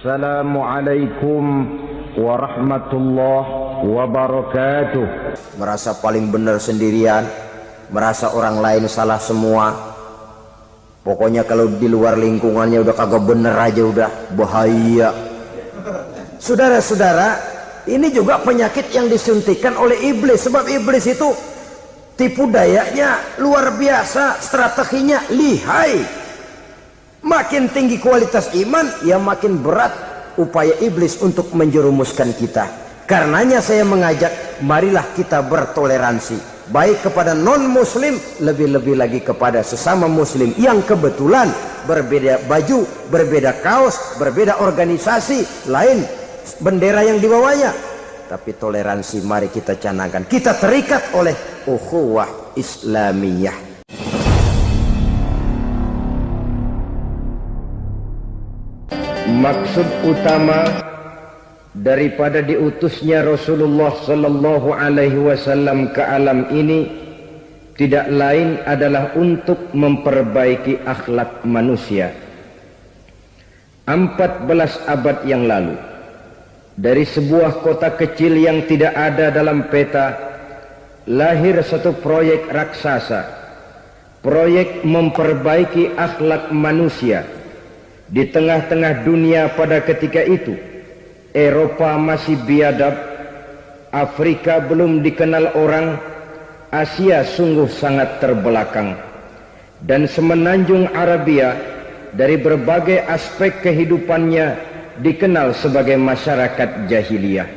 Assalamualaikum warahmatullahi wabarakatuh. Merasa paling benar sendirian, merasa orang lain salah semua. Pokoknya kalau di luar lingkungannya udah kagak bener aja udah bahaya. Saudara-saudara, ini juga penyakit yang disuntikan oleh iblis. Sebab iblis itu tipu dayanya luar biasa, strateginya lihai. Makin tinggi kualitas iman, ya makin berat upaya iblis untuk menjerumuskan kita. Karenanya saya mengajak, marilah kita bertoleransi, baik kepada non muslim, lebih-lebih lagi kepada sesama muslim yang kebetulan berbeda baju, berbeda kaos, berbeda organisasi, lain bendera yang dibawanya. Tapi toleransi mari kita canangkan. Kita terikat oleh ukhuwah Islamiyah. Maksud utama daripada diutusnya Rasulullah sallallahu alaihi wasallam ke alam ini tidak lain adalah untuk memperbaiki akhlak manusia. 14 abad yang lalu, dari sebuah kota kecil yang tidak ada dalam peta, lahir satu proyek raksasa, proyek memperbaiki akhlak manusia. Di tengah-tengah dunia pada ketika itu, Eropa masih biadab, Afrika belum dikenal orang, Asia sungguh sangat terbelakang, dan semenanjung Arabia dari berbagai aspek kehidupannya dikenal sebagai masyarakat jahiliyah.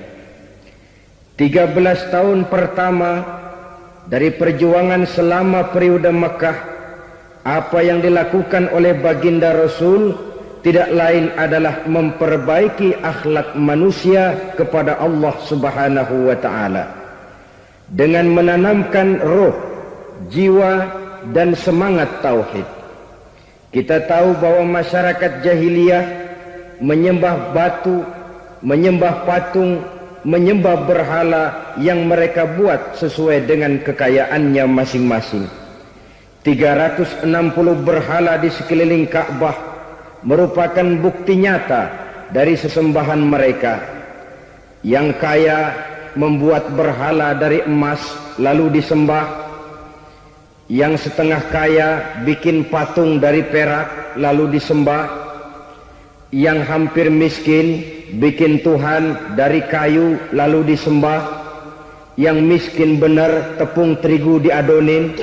13 tahun pertama dari perjuangan selama periode Mekah, apa yang dilakukan oleh baginda Rasul tidak lain adalah memperbaiki akhlak manusia kepada Allah Subhanahu wa ta'ala dengan menanamkan roh, jiwa dan semangat tauhid. Kita tahu bahwa masyarakat jahiliyah menyembah batu, menyembah patung, menyembah berhala yang mereka buat sesuai dengan kekayaannya masing-masing. 360 berhala di sekeliling Ka'bah merupakan bukti nyata dari sesembahan mereka. Yang kaya membuat berhala dari emas lalu disembah, yang setengah kaya bikin patung dari perak lalu disembah, yang hampir miskin bikin Tuhan dari kayu lalu disembah, yang miskin benar tepung terigu diadonin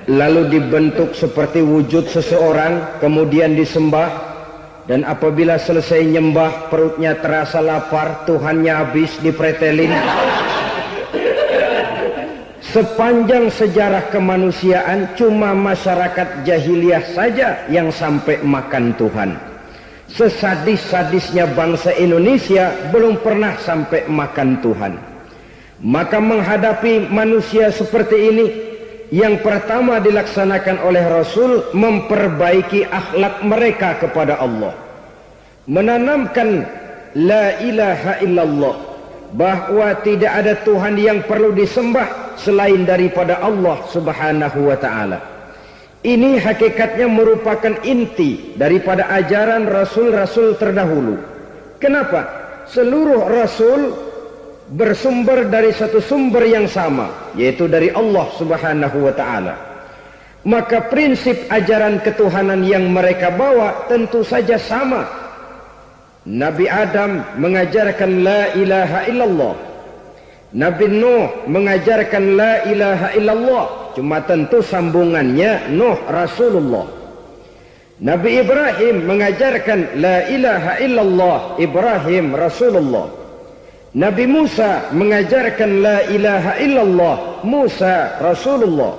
lalu dibentuk seperti wujud seseorang kemudian disembah, dan apabila selesai nyembah perutnya terasa lapar, Tuhannya habis dipretelin. Sepanjang sejarah kemanusiaan cuma masyarakat jahiliyah saja yang sampai makan Tuhan. Sesadis-sadisnya bangsa Indonesia belum pernah sampai makan Tuhan. Maka menghadapi manusia seperti ini, yang pertama dilaksanakan oleh Rasul memperbaiki akhlak mereka kepada Allah, menanamkan la ilaha illallah, bahwa tidak ada Tuhan yang perlu disembah selain daripada Allah Subhanahu wa ta'ala. Ini hakikatnya merupakan inti daripada ajaran Rasul-Rasul terdahulu. Kenapa? Seluruh Rasul bersumber dari satu sumber yang sama, yaitu dari Allah Subhanahu wa ta'ala. Maka prinsip ajaran ketuhanan yang mereka bawa tentu saja sama. Nabi Adam mengajarkan la ilaha illallah, Nabi Nuh mengajarkan la ilaha illallah, cuma tentu sambungannya Nuh Rasulullah. Nabi Ibrahim mengajarkan la ilaha illallah, Ibrahim Rasulullah. Nabi Musa mengajarkan la ilaha illallah, Musa Rasulullah.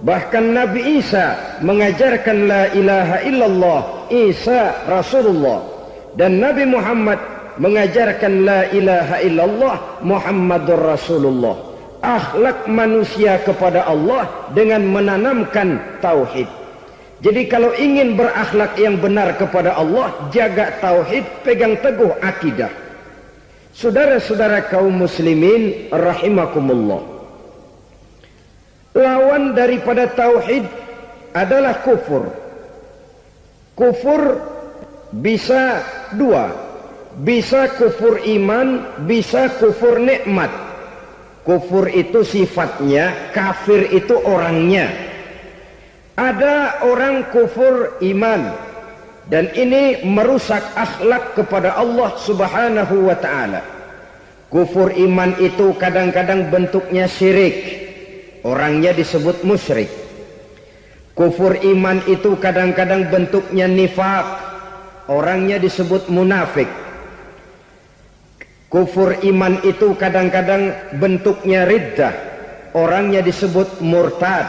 Bahkan Nabi Isa mengajarkan la ilaha illallah, Isa Rasulullah. Dan Nabi Muhammad mengajarkan la ilaha illallah, Muhammadur Rasulullah. Akhlak manusia kepada Allah dengan menanamkan tauhid. Jadi kalau ingin berakhlak yang benar kepada Allah, jaga tauhid, pegang teguh akidah. Saudara-saudara kaum muslimin rahimakumullah, lawan daripada tauhid adalah kufur. Kufur bisa dua, bisa kufur iman, bisa kufur nikmat. Kufur itu sifatnya, kafir itu orangnya. Ada orang kufur iman, dan ini merusak akhlak kepada Allah Subhanahu wa ta'ala. Kufur iman itu kadang-kadang bentuknya syirik, orangnya disebut musyrik. Kufur iman itu kadang-kadang bentuknya nifak, orangnya disebut munafik. Kufur iman itu kadang-kadang bentuknya riddah, orangnya disebut murtad.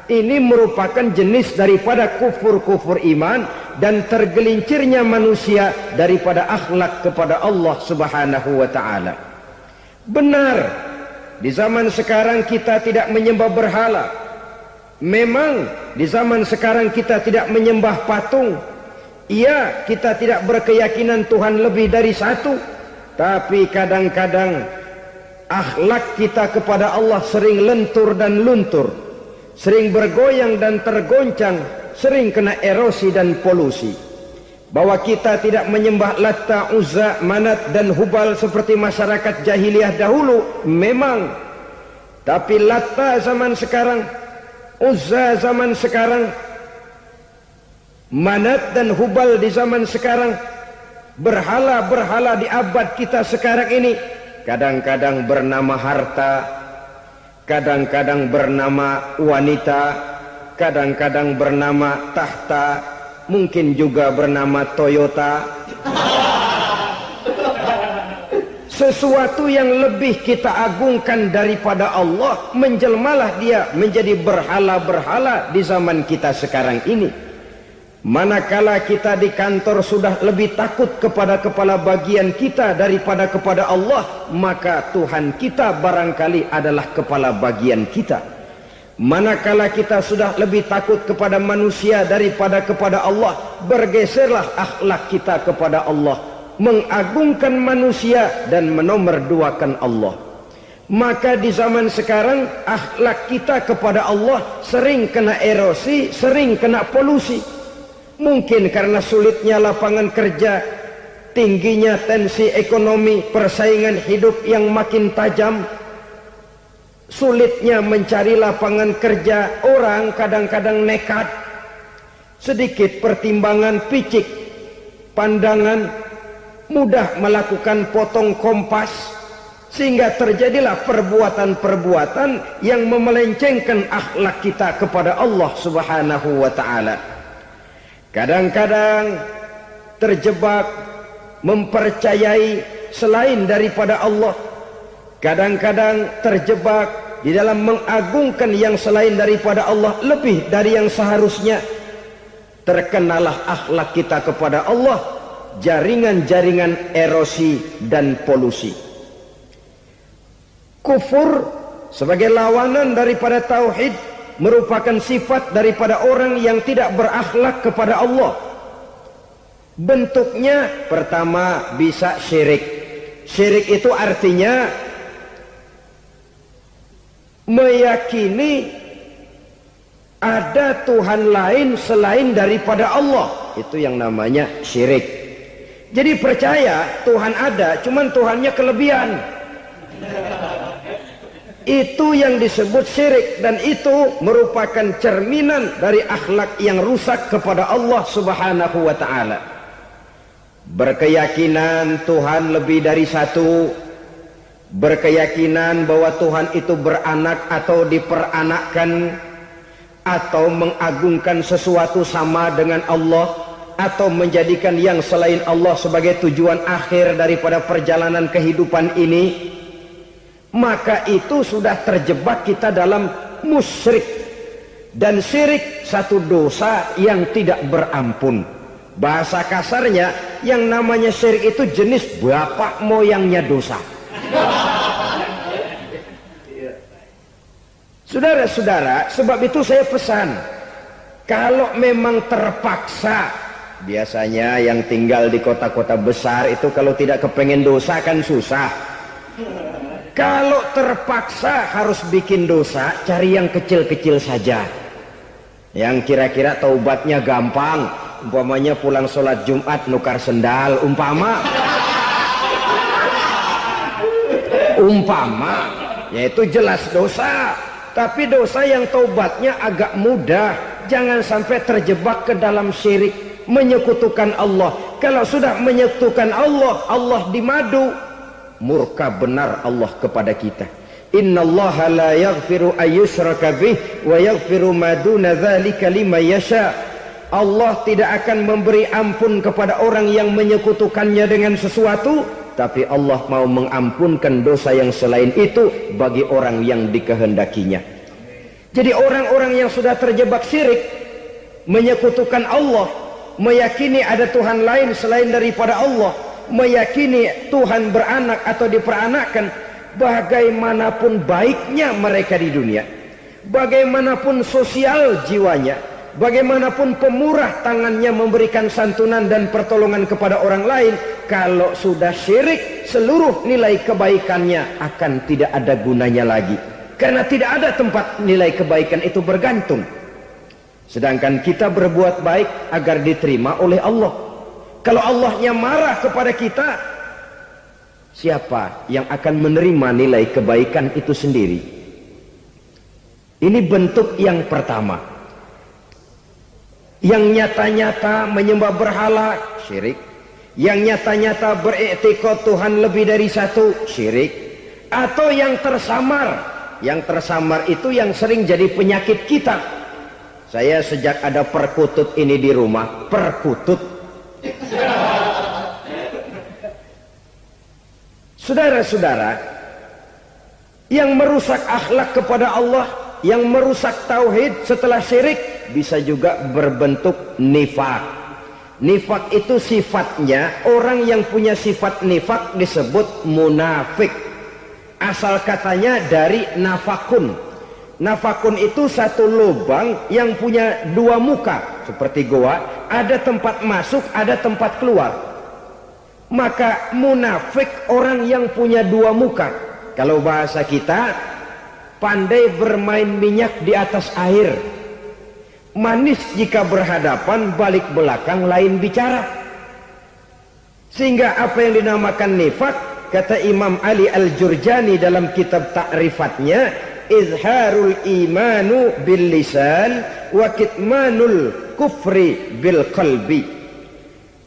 Ini merupakan jenis daripada kufur-kufur iman dan tergelincirnya manusia daripada akhlak kepada Allah Subhanahu wa ta'ala. Benar, di zaman sekarang kita tidak menyembah berhala. Memang di zaman sekarang kita tidak menyembah patung. Iya, kita tidak berkeyakinan Tuhan lebih dari satu. Tapi kadang-kadang akhlak kita kepada Allah sering lentur dan luntur, sering bergoyang dan tergoncang, sering kena erosi dan polusi. Bahwa kita tidak menyembah Latta, Uzza, Manat dan Hubal seperti masyarakat jahiliyah dahulu, memang. Tapi Latta zaman sekarang, Uzza zaman sekarang, Manat dan Hubal di zaman sekarang, berhala-berhala di abad kita sekarang ini, kadang-kadang bernama harta, kadang-kadang bernama wanita, kadang-kadang bernama tahta, mungkin juga bernama Toyota. Sesuatu yang lebih kita agungkan daripada Allah, menjelmalah dia menjadi berhala-berhala di zaman kita sekarang ini. Manakala kita di kantor sudah lebih takut kepada kepala bagian kita daripada kepada Allah, maka Tuhan kita barangkali adalah kepala bagian kita. Manakala kita sudah lebih takut kepada manusia daripada kepada Allah, bergeserlah akhlak kita kepada Allah, mengagungkan manusia dan menomorduakan Allah. Maka di zaman sekarang akhlak kita kepada Allah sering kena erosi, sering kena polusi. Mungkin karena sulitnya lapangan kerja, tingginya tensi ekonomi, persaingan hidup yang makin tajam, sulitnya mencari lapangan kerja, orang kadang-kadang nekat, sedikit pertimbangan picik, pandangan, mudah melakukan potong kompas, sehingga terjadilah perbuatan-perbuatan yang memelencengkan akhlak kita kepada Allah Subhanahu wa ta'ala. Kadang-kadang terjebak mempercayai selain daripada Allah. Kadang-kadang terjebak di dalam mengagungkan yang selain daripada Allah lebih dari yang seharusnya. Terkenalah akhlak kita kepada Allah jaringan-jaringan erosi dan polusi. Kufur sebagai lawanan daripada tauhid merupakan sifat daripada orang yang tidak berakhlak kepada Allah. Bentuknya pertama bisa syirik. Syirik itu artinya meyakini ada Tuhan lain selain daripada Allah. Itu yang namanya syirik. Jadi percaya Tuhan ada, cuman Tuhannya kelebihan. Itu yang disebut syirik, dan itu merupakan cerminan dari akhlak yang rusak kepada Allah Subhanahu wa ta'ala. Berkeyakinan Tuhan lebih dari satu, berkeyakinan bahwa Tuhan itu beranak atau diperanakkan, atau mengagungkan sesuatu sama dengan Allah, atau menjadikan yang selain Allah sebagai tujuan akhir daripada perjalanan kehidupan ini, maka itu sudah terjebak kita dalam musyrik. Dan syirik satu dosa yang tidak berampun. Bahasa kasarnya, yang namanya syirik itu jenis bapak moyangnya dosa. Saudara-saudara, sebab itu saya pesan, kalau memang terpaksa, biasanya yang tinggal di kota-kota besar itu kalau tidak kepengen dosa kan susah. Kalau terpaksa harus bikin dosa, cari yang kecil-kecil saja, yang kira-kira taubatnya gampang, umpamanya pulang sholat Jumat nukar sendal, umpama yaitu jelas dosa, tapi dosa yang taubatnya agak mudah. Jangan sampai terjebak ke dalam syirik, menyekutukan Allah. Kalau sudah menyekutukan Allah, Allah dimadu, murka benar Allah kepada kita. Innallaha la yaghfiru ayyushraka bih wa yaghfiru ma duna dzalika liman yasha. Allah tidak akan memberi ampun kepada orang yang menyekutukannya dengan sesuatu, tapi Allah mau mengampunkan dosa yang selain itu bagi orang yang dikehendakinya. Jadi orang-orang yang sudah terjebak syirik, menyekutukan Allah, meyakini ada Tuhan lain selain daripada Allah, meyakini Tuhan beranak atau diperanakkan, bagaimanapun baiknya mereka di dunia, bagaimanapun sosial jiwanya, bagaimanapun pemurah tangannya memberikan santunan dan pertolongan kepada orang lain, kalau sudah syirik, seluruh nilai kebaikannya akan tidak ada gunanya lagi, karena tidak ada tempat nilai kebaikan itu bergantung. Sedangkan kita berbuat baik agar diterima oleh Allah. Kalau Allahnya marah kepada kita, siapa yang akan menerima nilai kebaikan itu sendiri? Ini bentuk yang pertama. Yang nyata-nyata menyembah berhala, syirik. Yang nyata-nyata beriktikad Tuhan lebih dari satu, syirik. Atau yang tersamar. Yang tersamar itu yang sering jadi penyakit kita. Saya sejak ada perkutut ini di rumah, perkutut. Saudara-saudara, yang merusak akhlak kepada Allah, yang merusak tauhid setelah syirik, bisa juga berbentuk nifak. Nifak itu sifatnya, orang yang punya sifat nifak disebut munafik. Asal katanya dari nafakun. Nafakun itu satu lubang yang punya dua muka, seperti goa, ada tempat masuk, ada tempat keluar. Maka munafik orang yang punya dua muka. Kalau bahasa kita, pandai bermain minyak di atas air, manis jika berhadapan, balik belakang lain bicara. Sehingga apa yang dinamakan nifak, kata Imam Ali Al-Jurjani dalam kitab ta'rifatnya, izharul imanu bil lisan wa kitmanul kufri bil qalbi.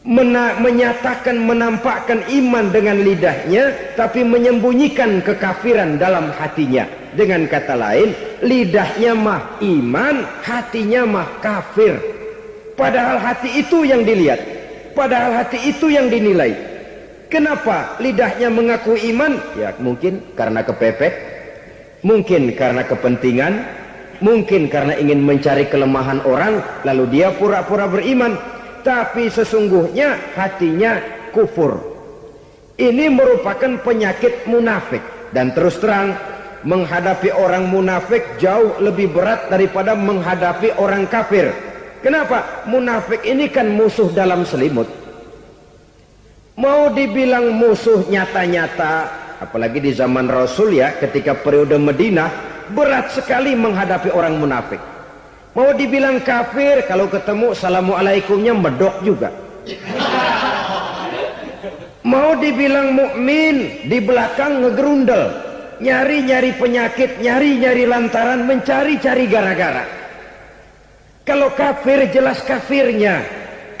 Menyatakan, menampakkan iman dengan lidahnya, tapi menyembunyikan kekafiran dalam hatinya. Dengan kata lain, lidahnya mah iman, hatinya mah kafir. Padahal hati itu yang dilihat, padahal hati itu yang dinilai. Kenapa lidahnya mengaku iman? Ya mungkin karena kepepet, mungkin karena kepentingan, mungkin karena ingin mencari kelemahan orang, lalu dia pura-pura beriman. Tapi sesungguhnya hatinya kufur. Ini merupakan penyakit munafik. Dan terus terang, menghadapi orang munafik jauh lebih berat daripada menghadapi orang kafir. Kenapa? Munafik ini kan musuh dalam selimut. Mau dibilang musuh nyata-nyata, apalagi di zaman Rasul ya, ketika periode Madinah, berat sekali menghadapi orang munafik. Mau dibilang kafir, kalau ketemu assalamualaikumnya medok juga. Mau dibilang mukmin, di belakang ngegerundel, nyari-nyari penyakit, nyari-nyari lantaran, mencari-cari gara-gara. Kalau kafir jelas kafirnya,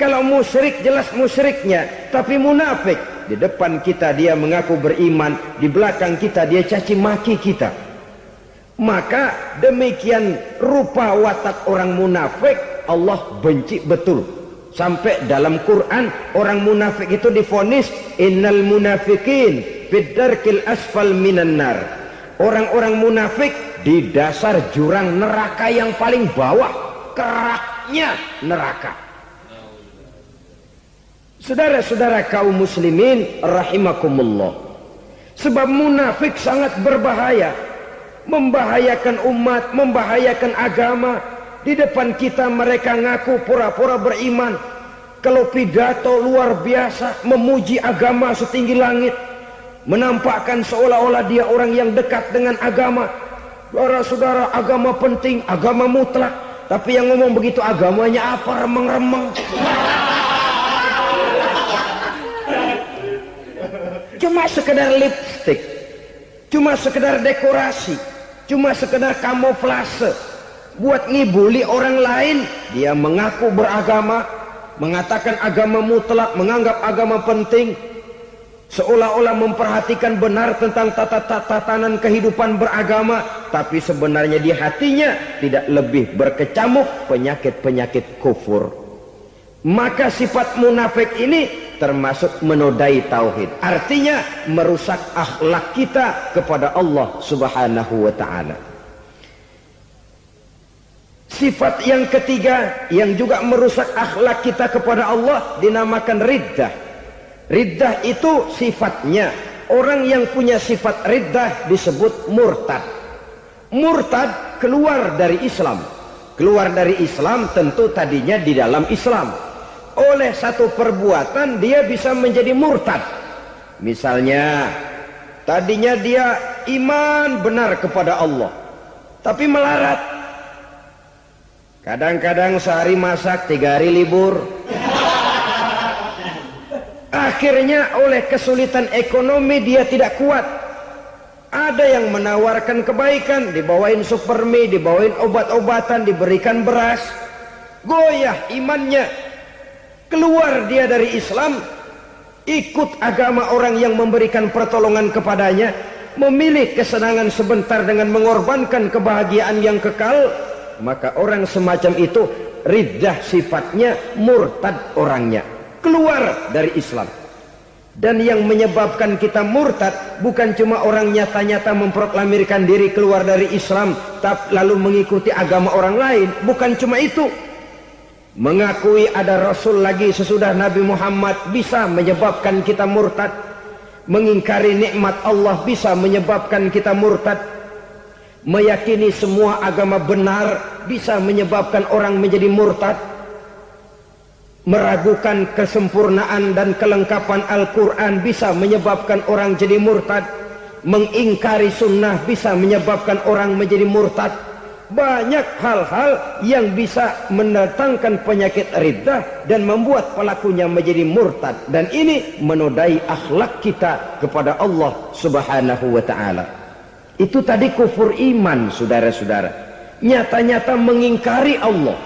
kalau musyrik jelas musyriknya. Tapi munafik, di depan kita dia mengaku beriman, di belakang kita dia caci maki kita. Maka demikian rupa watak orang munafik, Allah benci betul. Sampai dalam Quran orang munafik itu divonis innal munafikin fid darkil asfal minan nar. Orang-orang munafik di dasar jurang neraka yang paling bawah, keraknya neraka. Saudara-saudara kaum muslimin rahimakumullah, sebab munafik sangat berbahaya, membahayakan umat, membahayakan agama. Di depan kita mereka ngaku pura-pura beriman, kalau pidato luar biasa, memuji agama setinggi langit, menampakkan seolah-olah dia orang yang dekat dengan agama. Saudara-saudara, agama penting, agama mutlak. Tapi yang ngomong begitu agamanya apa, remeng-remeng. Cuma sekedar lipstick, cuma sekedar dekorasi, cuma sekedar kamuflase buat ngibuli orang lain. Dia mengaku beragama, mengatakan agama mutlak, menganggap agama penting, seolah-olah memperhatikan benar tentang tatanan kehidupan beragama, tapi sebenarnya di hatinya tidak lebih berkecamuk penyakit-penyakit kufur. Maka sifat munafik ini termasuk menodai tauhid, artinya merusak akhlak kita kepada Allah Subhanahu wa ta'ala. Sifat yang ketiga yang juga merusak akhlak kita kepada Allah dinamakan riddah. Riddah itu sifatnya, orang yang punya sifat riddah disebut murtad. Murtad keluar dari Islam. Keluar dari Islam tentu tadinya di dalam Islam. Oleh satu perbuatan dia bisa menjadi murtad. Misalnya tadinya dia iman benar kepada Allah, tapi melarat. Kadang-kadang sehari masak, 3 hari libur. Akhirnya oleh kesulitan ekonomi dia tidak kuat. Ada yang menawarkan kebaikan, dibawain supermi, dibawain obat-obatan, diberikan beras. Goyah imannya. Keluar dia dari Islam, ikut agama orang yang memberikan pertolongan kepadanya, memilih kesenangan sebentar dengan mengorbankan kebahagiaan yang kekal. Maka orang semacam itu riddah sifatnya, murtad orangnya, keluar dari Islam. Dan yang menyebabkan kita murtad bukan cuma orang nyata-nyata memproklamirkan diri keluar dari Islam tapi lalu mengikuti agama orang lain. Bukan cuma itu. Mengakui ada Rasul lagi sesudah Nabi Muhammad bisa menyebabkan kita murtad. Mengingkari nikmat Allah bisa menyebabkan kita murtad. Meyakini semua agama benar bisa menyebabkan orang menjadi murtad. Meragukan kesempurnaan dan kelengkapan Al-Quran bisa menyebabkan orang jadi murtad. Mengingkari sunnah bisa menyebabkan orang menjadi murtad. Banyak hal-hal yang bisa mendatangkan penyakit riddah dan membuat pelakunya menjadi murtad. Dan ini menodai akhlak kita kepada Allah Subhanahu wa ta'ala. Itu tadi kufur iman, saudara-saudara. Nyata-nyata mengingkari Allah,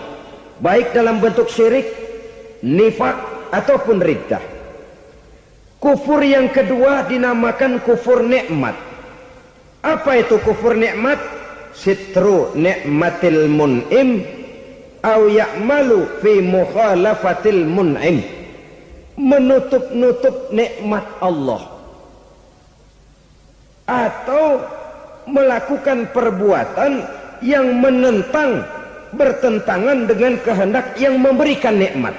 baik dalam bentuk syirik, nifak, ataupun riddah. Kufur yang kedua dinamakan kufur nikmat. Apa itu kufur nikmat? Sitru ni'matil mun'im au ya'malu fi mukhalafatil mun'im. Menutup-nutup nikmat Allah atau melakukan perbuatan yang menentang, bertentangan dengan kehendak yang memberikan nikmat.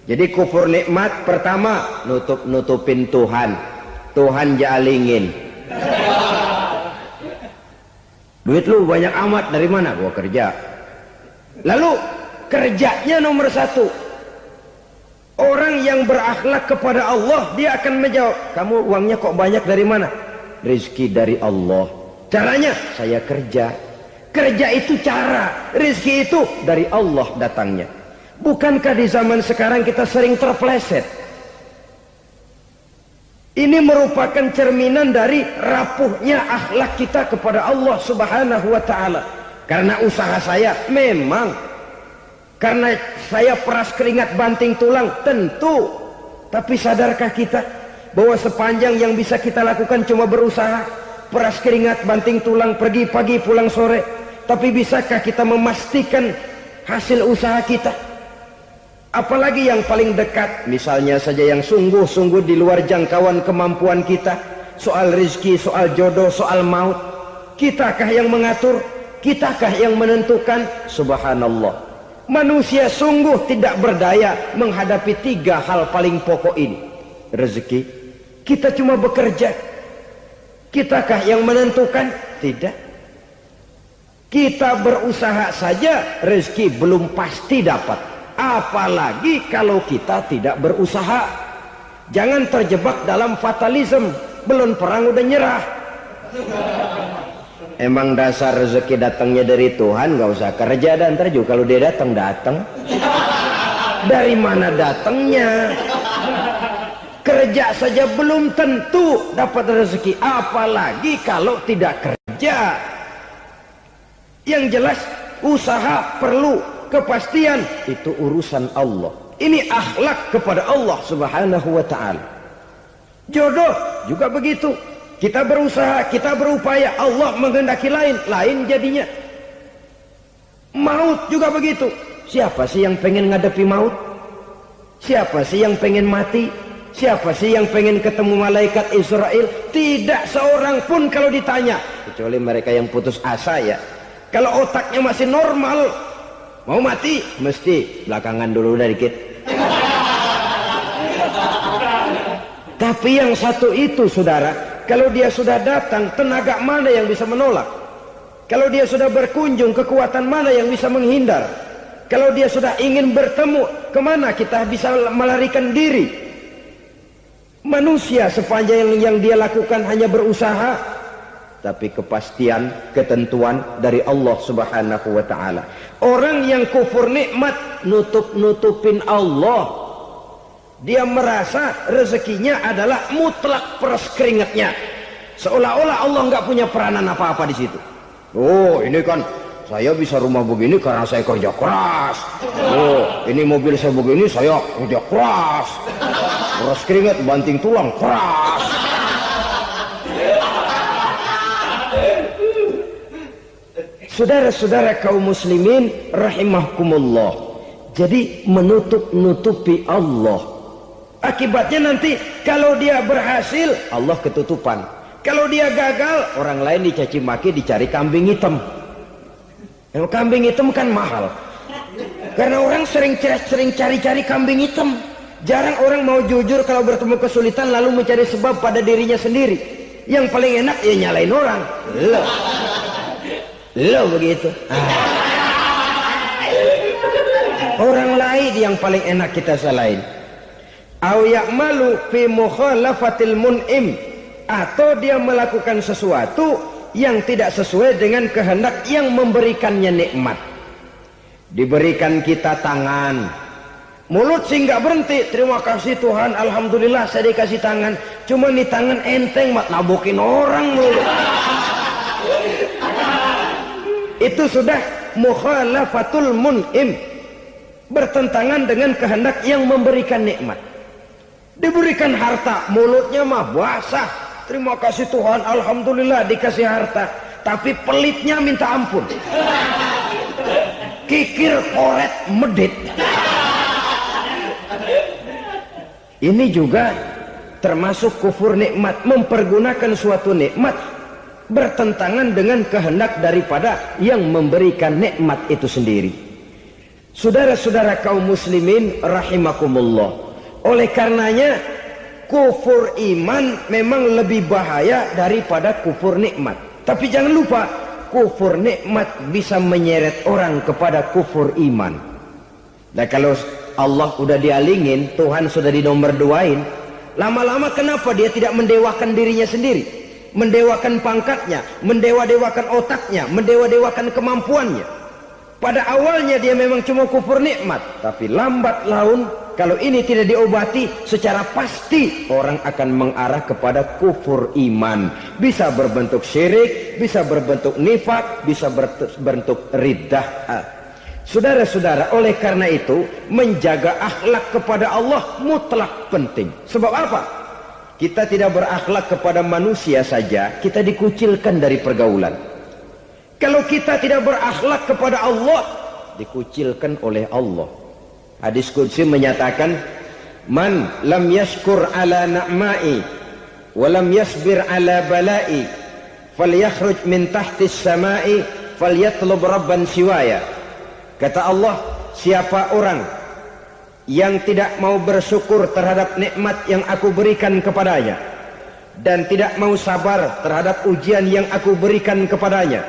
Jadi kufur nikmat pertama, nutup-nutupin Tuhan. Tuhan jalingin. Duit lu banyak amat, dari mana? Gua kerja. Lalu kerjanya nomor 1. Orang yang berakhlak kepada Allah, dia akan menjawab, kamu uangnya kok banyak, dari mana? Rezeki dari Allah. Caranya, saya kerja. Kerja itu cara, rezeki itu dari Allah datangnya. Bukankah di zaman sekarang kita sering terpleset? Ini merupakan cerminan dari rapuhnya akhlak kita kepada Allah Subhanahu wa ta'ala. Karena usaha saya memang, karena saya peras keringat banting tulang, tentu. Tapi sadarkah kita bahwa sepanjang yang bisa kita lakukan cuma berusaha, peras keringat banting tulang, pergi pagi pulang sore. Tapi bisakah kita memastikan hasil usaha kita? Apalagi yang paling dekat, misalnya saja yang sungguh-sungguh di luar jangkauan kemampuan kita, soal rezeki, soal jodoh, soal maut. Kitakah yang mengatur? Kitakah yang menentukan? Subhanallah. Manusia sungguh tidak berdaya menghadapi 3 hal paling pokok ini. Rezeki, kita cuma bekerja. Kitakah yang menentukan? Tidak. Kita berusaha saja, rezeki belum pasti dapat. Apalagi kalau kita tidak berusaha. Jangan terjebak dalam fatalisme. Belum perang udah nyerah. Emang dasar rezeki datangnya dari Tuhan, nggak usah kerja dan ntar juga kalau dia datang. Dari mana datangnya? Kerja saja belum tentu dapat rezeki, apalagi kalau tidak kerja. Yang jelas usaha perlu kepastian, itu urusan Allah. Ini akhlak kepada Allah Subhanahu wa ta'ala. Jodoh juga begitu. Kita berusaha, kita berupaya, Allah menghendaki lain jadinya. Maut juga begitu. Siapa sih yang pengen ngadepi maut? Siapa sih yang pengen mati? Siapa sih yang pengen ketemu malaikat Israel? Tidak seorang pun kalau ditanya, kecuali mereka yang putus asa ya. Kalau otaknya masih normal, mau mati mesti belakangan dulu dari dikit. Tapi yang satu itu saudara, kalau dia sudah datang, tenaga mana yang bisa menolak? Kalau dia sudah berkunjung, kekuatan mana yang bisa menghindar? Kalau dia sudah ingin bertemu, kemana kita bisa melarikan diri? Manusia sepanjang yang dia lakukan hanya berusaha, tapi kepastian, ketentuan dari Allah Subhanahu wa ta'ala. Orang yang kufur nikmat, nutupin Allah. Dia merasa rezekinya adalah mutlak peras keringatnya, seolah-olah Allah nggak punya peranan apa-apa di situ. Oh, ini kan saya bisa rumah begini karena saya kerja keras. Oh, ini mobil saya begini saya kerja keras. Peras keringat banting tulang keras. Saudara-saudara kaum muslimin rahimahkumullah. Jadi menutupi Allah. Akibatnya nanti kalau dia berhasil, Allah ketutupan. Kalau dia gagal, orang lain dicaci maki, dicari kambing hitam. Yang kambing hitam kan mahal. Karena orang sering cari-cari kambing hitam. Jarang orang mau jujur kalau bertemu kesulitan lalu mencari sebab pada dirinya sendiri. Yang paling enak ya nyalain orang. Lo begitu. Orang lain yang paling enak kita salahin. Au ya'malu fi mukhalafatil mun'im, atau dia melakukan sesuatu yang tidak sesuai dengan kehendak yang memberikannya nikmat. Diberikan kita tangan, mulut sih nggak berhenti, terima kasih Tuhan, alhamdulillah saya dikasih tangan. Cuma nih tangan enteng mat nabokin orang mulu. Itu sudah mukhalafatul mun'im, bertentangan dengan kehendak yang memberikan nikmat. Diberikan harta, mulutnya mah basah, terima kasih Tuhan, alhamdulillah dikasih harta, tapi pelitnya minta ampun, kikir koret medit. Ini juga termasuk kufur nikmat, mempergunakan suatu nikmat bertentangan dengan kehendak daripada yang memberikan nikmat itu sendiri. Saudara-saudara kaum muslimin rahimakumullah, oleh karenanya kufur iman memang lebih bahaya daripada kufur nikmat. Tapi jangan lupa, kufur nikmat bisa menyeret orang kepada kufur iman. Nah kalau Allah udah dialingin, Tuhan sudah dinomor duain, lama-lama kenapa dia tidak mendewakan dirinya sendiri, mendewakan pangkatnya, mendewa-dewakan otaknya, mendewa-dewakan kemampuannya? Pada awalnya dia memang cuma kufur nikmat, tapi lambat laun kalau ini tidak diobati, secara pasti orang akan mengarah kepada kufur iman. Bisa berbentuk syirik, bisa berbentuk nifak, bisa berbentuk riddah. Saudara-saudara, oleh karena itu menjaga akhlak kepada Allah mutlak penting. Sebab apa? Kita tidak berakhlak kepada manusia saja, kita dikucilkan dari pergaulan. Kalau kita tidak berakhlak kepada Allah, dikucilkan oleh Allah. Hadis qudsi menyatakan, man lam yashkur ala na'mai wa lam yasbir ala balai falyakhruj min tahtis samai falyatlub rabban siwaya. Kata Allah, siapa orang yang tidak mau bersyukur terhadap nikmat yang aku berikan kepadanya dan tidak mau sabar terhadap ujian yang aku berikan kepadanya,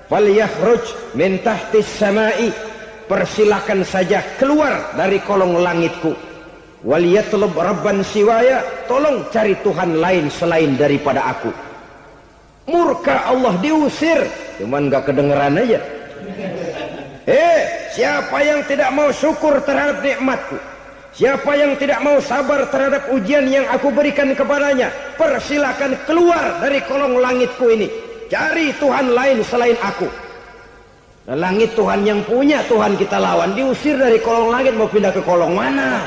falyakhruj min tahtis samai, persilahkan saja keluar dari kolong langitku, waliyatlub rabban siwaya, tolong cari Tuhan lain selain daripada aku. Murka Allah, diusir, cuman gak kedengeran aja. Siapa yang tidak mau syukur terhadap nikmatku, siapa yang tidak mau sabar terhadap ujian yang aku berikan kepadanya, persilakan keluar dari kolong langitku ini, cari Tuhan lain selain aku. Dan langit Tuhan yang punya, Tuhan kita lawan, diusir dari kolong langit, mau pindah ke kolong mana?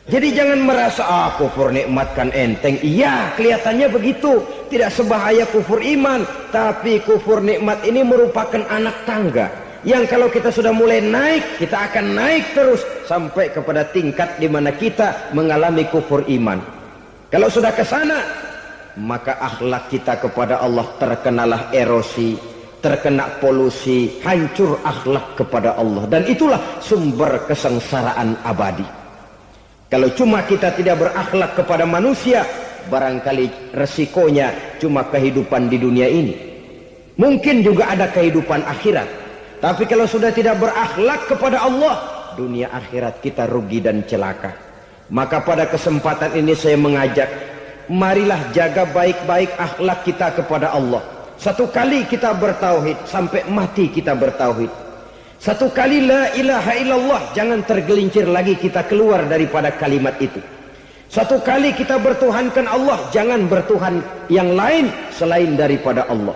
Jadi jangan merasa kufur nikmat kan enteng. Iya, kelihatannya begitu, tidak sebahaya kufur iman. Tapi kufur nikmat ini merupakan anak tangga yang kalau kita sudah mulai naik, kita akan naik terus sampai kepada tingkat di mana kita mengalami kufur iman. Kalau sudah ke sana, maka akhlak kita kepada Allah terkenalah erosi, terkena polusi, hancur akhlak kepada Allah, dan itulah sumber kesengsaraan abadi. Kalau cuma kita tidak berakhlak kepada manusia, barangkali resikonya cuma kehidupan di dunia ini. Mungkin juga ada kehidupan akhirat. Tapi kalau sudah tidak berakhlak kepada Allah, dunia akhirat kita rugi dan celaka. Maka pada kesempatan ini saya mengajak, marilah jaga baik-baik akhlak kita kepada Allah. Satu kali kita bertauhid, sampai mati kita bertauhid. Satu kali la ilaha illallah, jangan tergelincir lagi kita keluar daripada kalimat itu. Satu kali kita bertuhankan Allah, jangan bertuhan yang lain selain daripada Allah.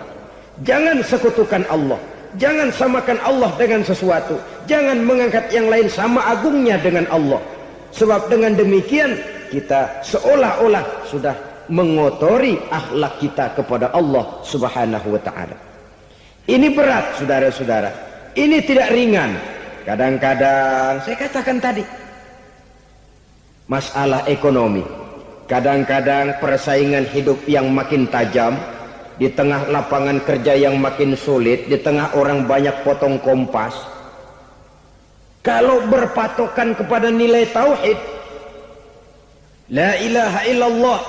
Jangan sekutukan Allah, jangan samakan Allah dengan sesuatu, jangan mengangkat yang lain sama agungnya dengan Allah. Sebab dengan demikian kita seolah-olah sudah mengotori akhlak kita kepada Allah Subhanahu wa ta'ala. Ini berat, saudara-saudara. Ini tidak ringan. Kadang-kadang saya katakan tadi, masalah ekonomi, kadang-kadang persaingan hidup yang makin tajam, di tengah lapangan kerja yang makin sulit, di tengah orang banyak potong kompas. Kalau berpatokan kepada nilai tauhid, la ilaha illallah,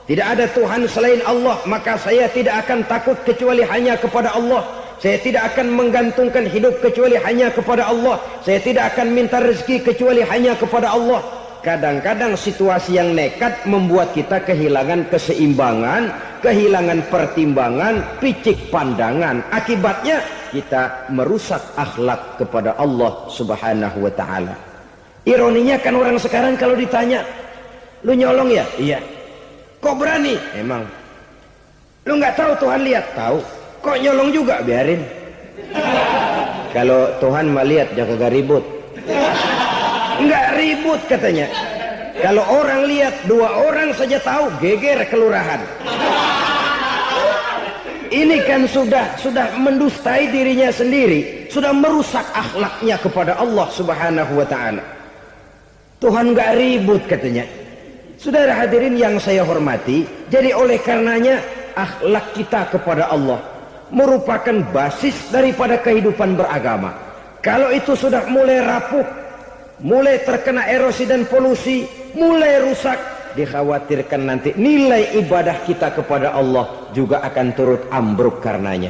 tidak ada Tuhan selain Allah, maka saya tidak akan takut kecuali hanya kepada Allah. Saya tidak akan menggantungkan hidup kecuali hanya kepada Allah. Saya tidak akan minta rezeki kecuali hanya kepada Allah. Kadang-kadang situasi yang nekat membuat kita kehilangan keseimbangan, kehilangan pertimbangan, picik pandangan. Akibatnya kita merusak akhlak kepada Allah Subhanahu wa ta'ala. Ironinya kan orang sekarang kalau ditanya, lu nyolong ya? Iya. Kok berani? Emang. Lu nggak tahu Tuhan lihat? Tahu. Kok nyolong juga? Biarin. Kalau Tuhan mah lihat, jangan ribut. Enggak ribut katanya. Kalau orang lihat, 2 orang saja tahu, geger kelurahan. Ini kan sudah mendustai dirinya sendiri, sudah merusak akhlaknya kepada Allah Subhanahu wa ta'ala. Tuhan enggak ribut katanya. Saudara hadirin yang saya hormati, jadi oleh karenanya akhlak kita kepada Allah merupakan basis daripada kehidupan beragama. Kalau itu sudah mulai rapuh, mulai terkena erosi dan polusi, mulai rusak, dikhawatirkan nanti nilai ibadah kita kepada Allah juga akan turut ambruk karenanya.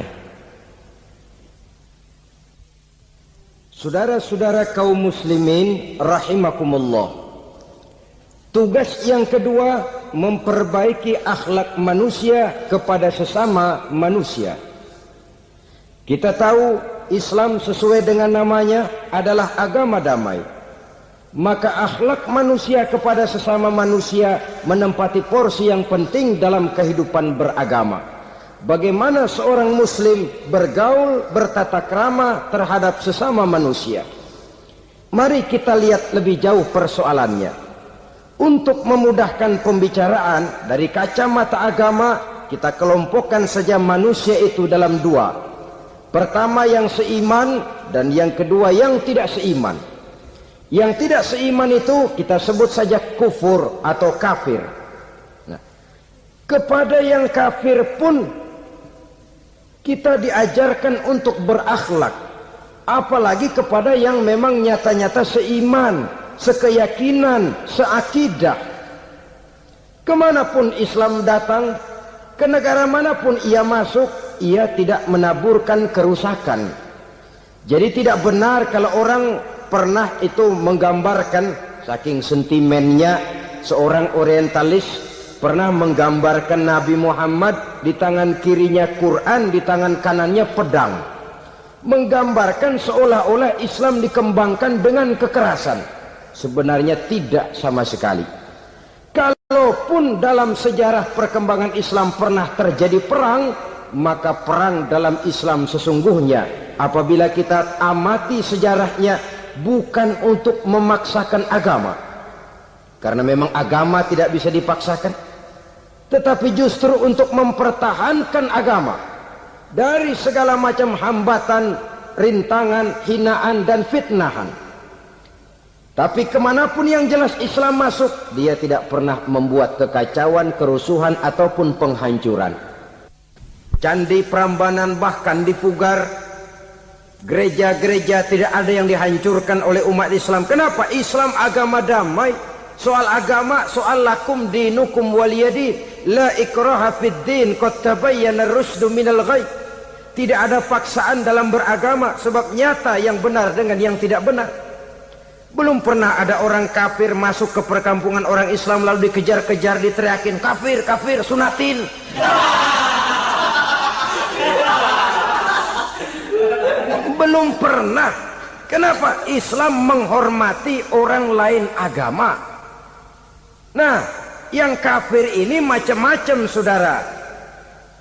Saudara-saudara kaum muslimin rahimakumullah, tugas yang kedua memperbaiki akhlak manusia kepada sesama manusia. Kita tahu Islam sesuai dengan namanya adalah agama damai. Maka akhlak manusia kepada sesama manusia menempati porsi yang penting dalam kehidupan beragama. Bagaimana seorang muslim bergaul, bertata krama terhadap sesama manusia. Mari kita lihat lebih jauh persoalannya. Untuk memudahkan pembicaraan dari kacamata agama, kita kelompokkan saja manusia itu dalam 2. Pertama yang seiman dan yang kedua yang tidak seiman. Yang tidak seiman itu kita sebut saja kufur atau kafir. Nah, kepada yang kafir pun kita diajarkan untuk berakhlak. Apalagi kepada yang memang nyata-nyata seiman, sekeyakinan, seakidah. Kemanapun Islam datang, ke negara manapun ia masuk, ia tidak menaburkan kerusakan. Jadi tidak benar kalau orang pernah itu menggambarkan saking sentimennya seorang orientalis pernah menggambarkan Nabi Muhammad di tangan kirinya Quran, di tangan kanannya pedang, menggambarkan seolah-olah Islam dikembangkan dengan kekerasan. Sebenarnya tidak sama sekali. Kalaupun dalam sejarah perkembangan Islam pernah terjadi perang, maka perang dalam Islam sesungguhnya apabila kita amati sejarahnya bukan untuk memaksakan agama, karena memang agama tidak bisa dipaksakan, tetapi justru untuk mempertahankan agama dari segala macam hambatan, rintangan, hinaan dan fitnahan. Tapi kemanapun yang jelas Islam masuk, dia tidak pernah membuat kekacauan, kerusuhan ataupun penghancuran. Candi Prambanan bahkan dipugar, gereja-gereja tidak ada yang dihancurkan oleh umat Islam. Kenapa? Islam agama damai. Soal agama, soal lakum dinukum waliyadin, la ikraha fid din, qad tabayyana ar-rusydu minal ghayy. Tidak ada paksaan dalam beragama, sebab nyata yang benar dengan yang tidak benar. Belum pernah ada orang kafir masuk ke perkampungan orang Islam lalu dikejar-kejar, diteriakin kafir, kafir, sunatin. Belum pernah. Kenapa? Islam menghormati orang lain agama. Nah, yang kafir ini macam-macam, saudara.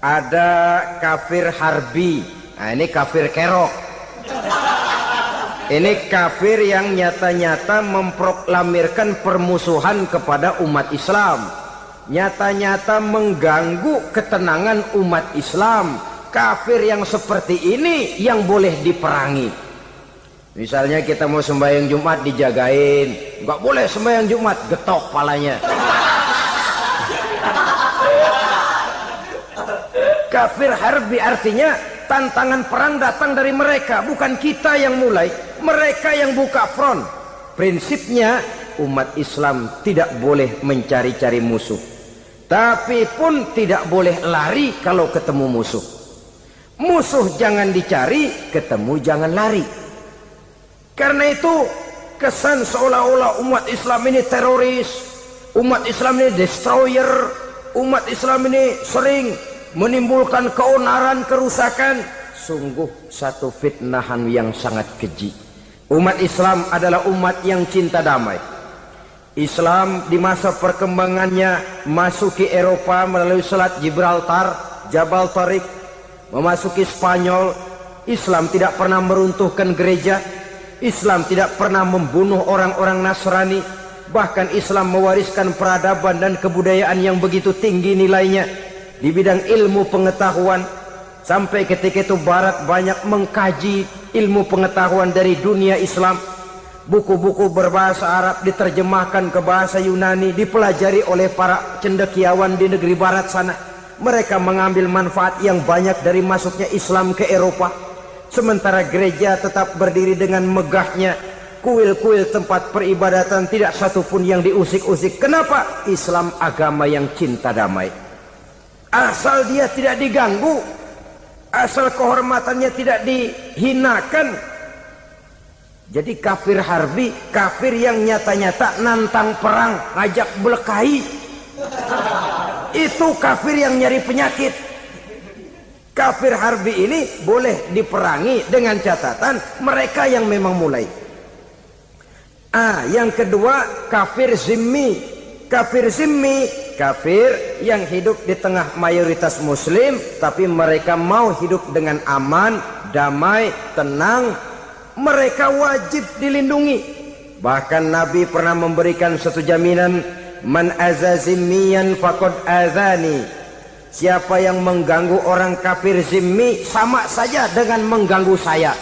Ada kafir harbi. Nah, ini kafir kerok. Ini kafir yang nyata-nyata memproklamirkan permusuhan kepada umat Islam, nyata-nyata mengganggu ketenangan umat Islam. Kafir yang seperti ini yang boleh diperangi. Misalnya kita mau sembahyang Jumat dijagain, nggak boleh sembahyang Jumat, getok palanya. Kafir harbi artinya tantangan perang datang dari mereka, bukan kita yang mulai. Mereka yang buka front. Prinsipnya umat Islam tidak boleh mencari-cari musuh, tapi pun tidak boleh lari kalau ketemu musuh. Musuh jangan dicari, ketemu jangan lari. Karena itu kesan seolah-olah umat Islam ini teroris, umat Islam ini destroyer, umat Islam ini sering menimbulkan keonaran, kerusakan. Sungguh satu fitnahan yang sangat keji. Umat Islam adalah umat yang cinta damai. Islam di masa perkembangannya masuki Eropa melalui Selat Gibraltar, Jabal Tariq, memasuki Spanyol. Islam tidak pernah meruntuhkan gereja. Islam tidak pernah membunuh orang-orang Nasrani. Bahkan Islam mewariskan peradaban dan kebudayaan yang begitu tinggi nilainya di bidang ilmu pengetahuan. Sampai ketika itu Barat banyak mengkaji ilmu pengetahuan dari dunia Islam. Buku-buku berbahasa Arab diterjemahkan ke bahasa Yunani, dipelajari oleh para cendekiawan di negeri Barat sana. Mereka mengambil manfaat yang banyak dari masuknya Islam ke Eropa. Sementara gereja tetap berdiri dengan megahnya. Kuil-kuil tempat peribadatan tidak satupun yang diusik-usik. Kenapa? Islam agama yang cinta damai. Asal dia tidak diganggu, asal kehormatannya tidak dihinakan. Jadi kafir harbi, kafir yang nyata-nyata nantang perang, ngajak berkelahi. Itu kafir yang nyari penyakit. Kafir harbi ini boleh diperangi dengan catatan mereka yang memang mulai. Yang kedua kafir zimmi. Kafir zimmi, kafir yang hidup di tengah mayoritas muslim, tapi mereka mau hidup dengan aman, damai, tenang. Mereka wajib dilindungi. Bahkan Nabi pernah memberikan satu jaminan, man aza zimmiyan faqad azani. Siapa yang mengganggu orang kafir zimmi sama saja dengan mengganggu saya.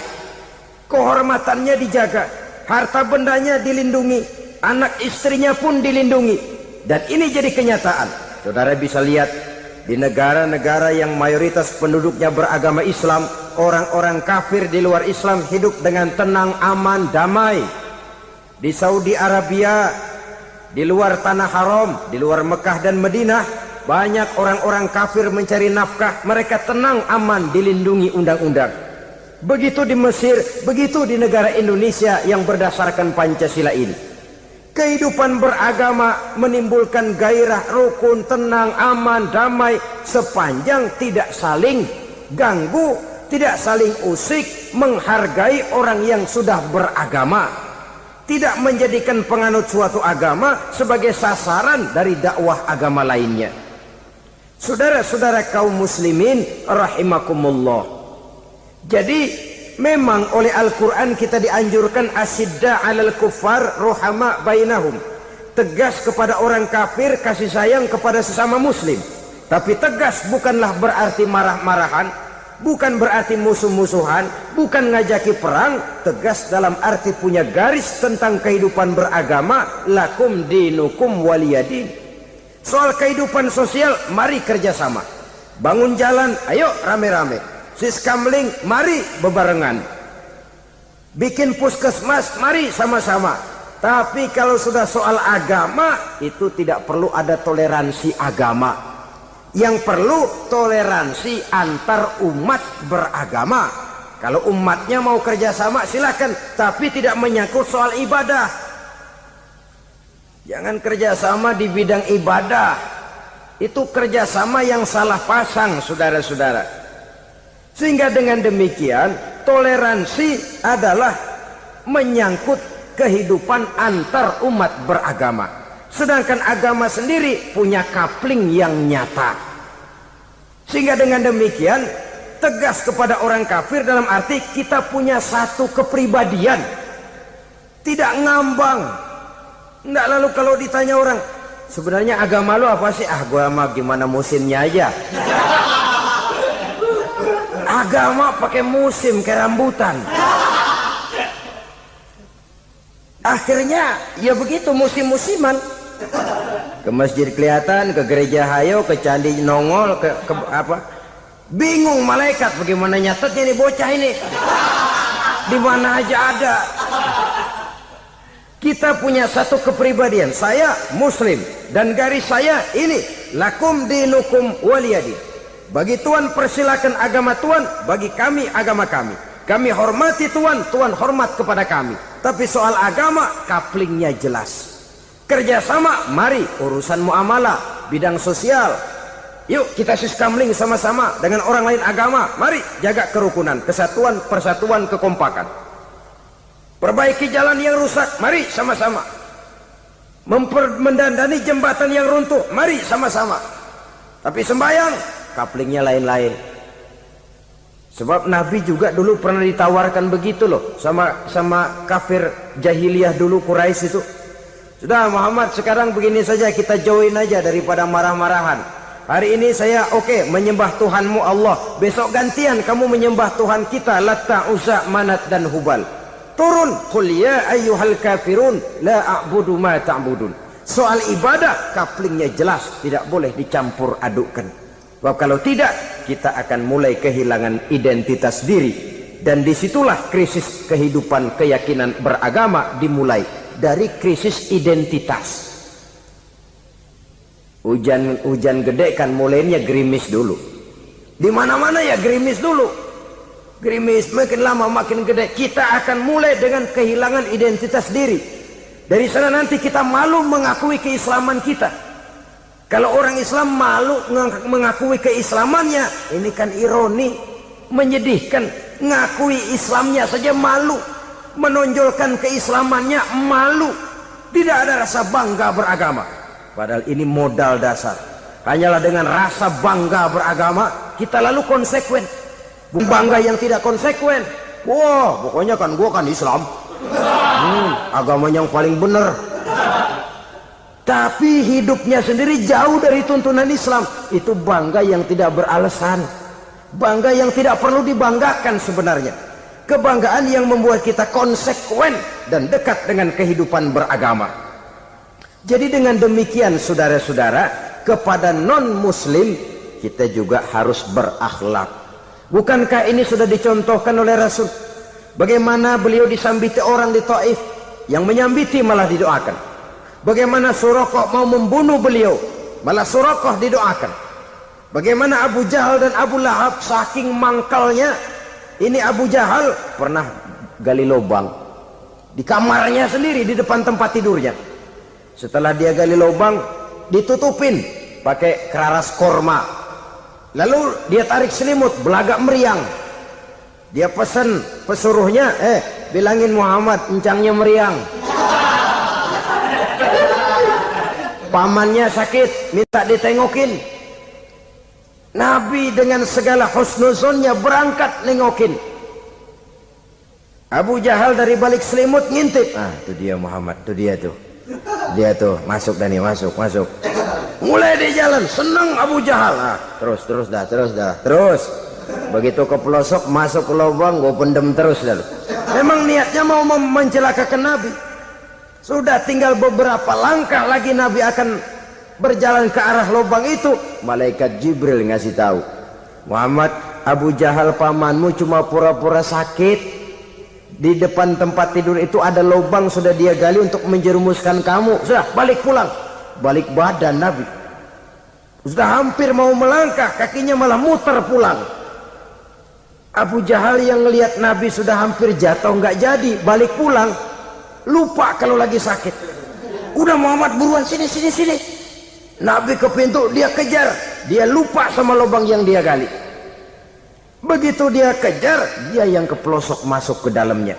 Kehormatannya dijaga, harta bendanya dilindungi, anak istrinya pun dilindungi. Dan ini jadi kenyataan. Saudara bisa lihat di negara-negara yang mayoritas penduduknya beragama Islam, orang-orang kafir di luar Islam hidup dengan tenang, aman, damai. Di Saudi Arabia, di luar tanah haram, di luar Mekah dan Madinah, banyak orang-orang kafir mencari nafkah. Mereka tenang, aman, dilindungi undang-undang. Begitu di Mesir, begitu di negara Indonesia yang berdasarkan Pancasila ini. Kehidupan beragama menimbulkan gairah, rukun, tenang, aman, damai, sepanjang tidak saling ganggu, tidak saling usik, menghargai orang yang sudah beragama, tidak menjadikan penganut suatu agama sebagai sasaran dari dakwah agama lainnya. Saudara-saudara kaum muslimin rahimakumullah. Jadi memang oleh Al-Quran kita dianjurkan asyidda 'alal kuffar ruhama bainahum. Tegas kepada orang kafir, kasih sayang kepada sesama muslim. Tapi tegas bukanlah berarti marah-marahan, bukan berarti musuh-musuhan, bukan ngajaki perang. Tegas dalam arti punya garis tentang kehidupan beragama, lakum dinukum waliyadin. Soal kehidupan sosial, mari kerjasama. Bangun jalan, ayo rame-rame. Siskamling, mari bebarengan. Bikin puskesmas, mari sama-sama. Tapi kalau sudah soal agama, itu tidak perlu ada toleransi agama. Yang perlu toleransi antar umat beragama. Kalau umatnya mau kerjasama silakan, tapi tidak menyangkut soal ibadah. Jangan kerjasama di bidang ibadah. Itu kerjasama yang salah pasang, saudara-saudara. Sehingga dengan demikian toleransi adalah menyangkut kehidupan antar umat beragama. Sedangkan agama sendiri punya kapling yang nyata. Sehingga dengan demikian tegas kepada orang kafir dalam arti kita punya satu kepribadian. Tidak ngambang. Nggak lalu kalau ditanya orang, sebenarnya agama lu apa sih? Ah, gua mah gimana musimnya aja. Agama pakai musim kayak rambutan. Akhirnya ya begitu, musim-musiman. Ke masjid kelihatan, ke gereja hayo, ke candi nongol, ke apa? Bingung malaikat bagaimana nyatetnya nih bocah ini. Di mana aja ada. Kita punya satu kepribadian. Saya muslim dan garis saya ini, lakum dinukum waliyadin. Bagi Tuhan persilakan agama Tuhan, bagi kami agama kami. Kami hormati Tuhan, Tuhan hormat kepada kami. Tapi soal agama, kaplingnya jelas. Kerjasama, mari urusan muamalah, bidang sosial. Yuk kita siskamling sama-sama dengan orang lain agama. Mari jaga kerukunan, kesatuan, persatuan, kekompakan. Perbaiki jalan yang rusak, mari sama-sama. Mendandani jembatan yang runtuh, mari sama-sama. Tapi sembahyang, kaplingnya lain-lain. Sebab Nabi juga dulu pernah ditawarkan begitu loh sama kafir jahiliyah dulu, Quraisy itu. Sudah Muhammad, sekarang begini saja, kita join aja daripada marah-marahan. Hari ini saya oke menyembah Tuhanmu Allah, besok gantian kamu menyembah Tuhan kita Latta, Uzza, Manat dan Hubal. Turun, qul ya ayyuhal kafirun la a'budu ma ta'budun. Soal ibadah kaplingnya jelas, tidak boleh dicampur adukkan. Sebab kalau tidak, kita akan mulai kehilangan identitas diri. Dan disitulah krisis kehidupan keyakinan beragama dimulai. Dari krisis identitas. Hujan gede kan mulainya gerimis dulu. Di mana-mana ya gerimis dulu. Gerimis makin lama makin gede. Kita akan mulai dengan kehilangan identitas diri. Dari sana nanti kita malu mengakui keislaman kita. Kalau orang Islam malu mengakui keislamannya, ini kan ironi, menyedihkan. Ngakui Islamnya saja malu, menonjolkan keislamannya malu. Tidak ada rasa bangga beragama. Padahal ini modal dasar. Hanyalah dengan rasa bangga beragama, kita lalu konsekuen. Bangga yang tidak konsekuen. Wah, pokoknya kan gua kan Islam. Agama yang paling benar. Tapi hidupnya sendiri jauh dari tuntunan Islam. Itu bangga yang tidak beralasan. Bangga yang tidak perlu dibanggakan sebenarnya. Kebanggaan yang membuat kita konsekuen dan dekat dengan kehidupan beragama. Jadi dengan demikian saudara-saudara, kepada non-muslim kita juga harus berakhlak. Bukankah ini sudah dicontohkan oleh Rasul? Bagaimana beliau disambiti orang di Taif, yang menyambiti malah didoakan. Bagaimana Suraqah mau membunuh beliau, malah Suraqah didoakan. Bagaimana Abu Jahal dan Abu Lahab saking mangkalnya. Ini Abu Jahal pernah gali lubang di kamarnya sendiri, di depan tempat tidurnya. Setelah dia gali lubang, ditutupin pakai keraras korma. Lalu dia tarik selimut, belagak meriang. Dia pesan pesuruhnya, bilangin Muhammad encangnya meriang. Pamannya sakit, minta ditengokin. Nabi dengan segala husnuzonnya berangkat nengokin. Abu Jahal dari balik selimut ngintip. Itu dia Muhammad, itu dia tuh. Dia tuh, masuk Dani, masuk. Mulai di jalan, seneng Abu Jahal. Terus dah. Begitu ke pelosok, masuk ke lubang, gue pendem terus lalu. Memang niatnya mau mencelakakan Nabi. Sudah tinggal beberapa langkah lagi Nabi akan berjalan ke arah lubang itu. Malaikat Jibril ngasih tahu, Muhammad, Abu Jahal pamanmu cuma pura-pura sakit. Di depan tempat tidur itu ada lubang sudah dia gali untuk menjerumuskan kamu. Sudah, balik pulang. Balik badan Nabi. Sudah hampir mau melangkah, kakinya malah muter pulang. Abu Jahal yang ngelihat Nabi sudah hampir jatuh nggak jadi, balik pulang. Lupa kalau lagi sakit. Udah Muhammad buruan sini. Nabi ke pintu, dia kejar. Dia lupa sama lubang yang dia gali. Begitu dia kejar, dia yang ke pelosok masuk ke dalamnya.